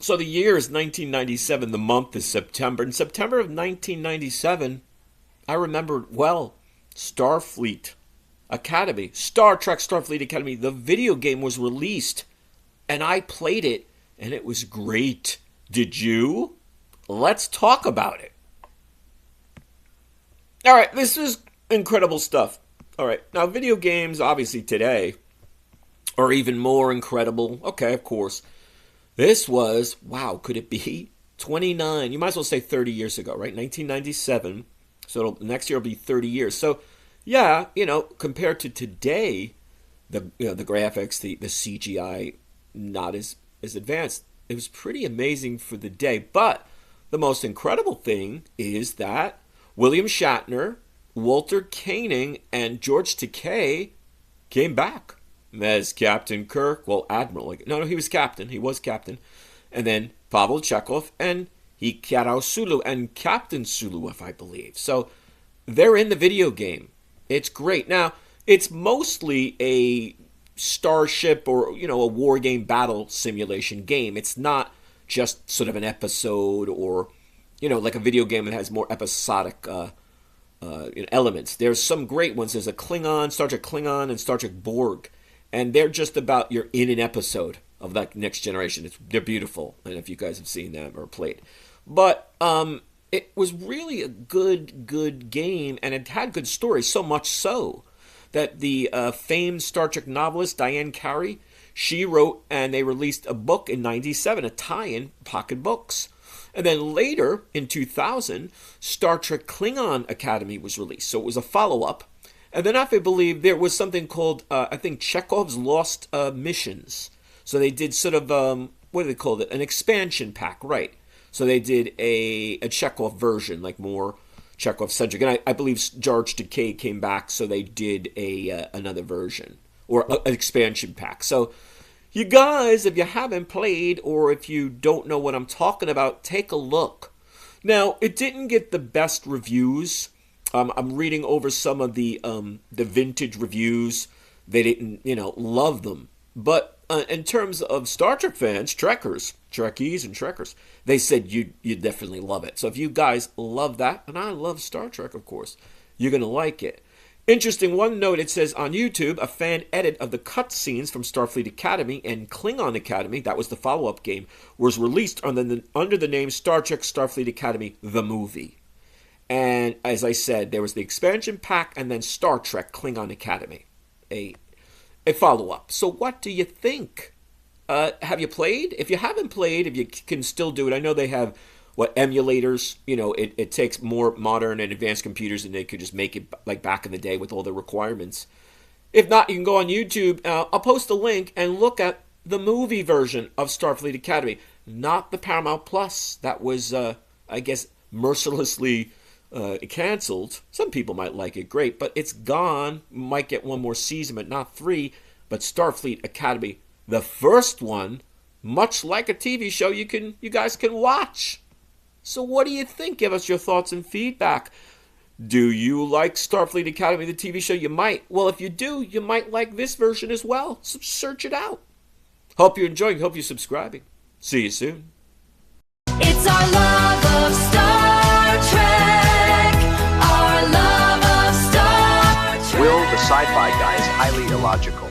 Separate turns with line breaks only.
So the year is 1997. The month is September. In September of 1997, I remember well, Starfleet Academy, Star Trek Starfleet Academy, the video game was released, and I played it, and it was great. Did you? Let's talk about it. All right, this is incredible stuff. All right, now video games, obviously today, are even more incredible. Okay, of course. This was, wow, could it be 29? You might as well say 30 years ago, right? 1997. So next year will be 30 years. So, yeah, compared to today, the graphics, the CGI, not as advanced. It was pretty amazing for the day. But the most incredible thing is that William Shatner, Walter Koenig, and George Takei came back as Captain Kirk. Well, Admiral. No, he was captain. He was captain. And then Pavel Chekov and Hikaru Sulu and Captain Sulu, if I believe. So they're in the video game. It's great. Now, it's mostly a starship or, a war game battle simulation game. It's not just sort of an episode or, like a video game that has more episodic elements. There's some great ones. There's a Klingon, Star Trek Klingon, and Star Trek Borg. And they're just about, you're in an episode of that Next Generation. They're beautiful. And if you guys have seen them or played. But it was really a good game, and it had good stories, so much so that the famed Star Trek novelist Diane Carey, she wrote and they released a book in 97, a tie-in, Pocket Books. And then later, in 2000, Star Trek Klingon Academy was released. So it was a follow-up. And then I believe there was something called, I think, Chekhov's Lost Missions. So they did sort of, what do they call it? An expansion pack, right. So they did a Chekhov version, like more Chekhov-centric. And I believe George Takei came back, so they did another version, or an expansion pack. So you guys, if you haven't played, or if you don't know what I'm talking about, take a look. Now, it didn't get the best reviews. I'm reading over some of the vintage reviews. They didn't, love them. But in terms of Star Trek fans, Trekkers, Trekkies and Trekkers, they said you definitely love it. So if you guys love that, and I love Star Trek, of course, you're going to like it. Interesting, one note, it says on YouTube, a fan edit of the cutscenes from Starfleet Academy and Klingon Academy, that was the follow-up game, was released under the name Star Trek Starfleet Academy, the movie. And as I said, there was the expansion pack and then Star Trek Klingon Academy, a follow-up. So what do you think? Have you played? If you haven't played, if you can still do it, I know they have, emulators. It takes more modern and advanced computers and they could just make it like back in the day with all the requirements. If not, you can go on YouTube. I'll post a link and look at the movie version of Starfleet Academy, not the Paramount Plus. That was, I guess, mercilessly canceled. Some people might like it, great, but it's gone. Might get one more season, but not 3. But Starfleet Academy, the first one, much like a TV show, you guys can watch. So what do you think? Give us your thoughts and feedback. Do you like Starfleet Academy, the TV show? You might. Well, if you do, you might like this version as well. So search it out. Hope you're enjoying. Hope you're subscribing. See you soon.
It's our love of Star Trek. Our love of Star Trek.
Will, the sci-fi guy, is highly illogical.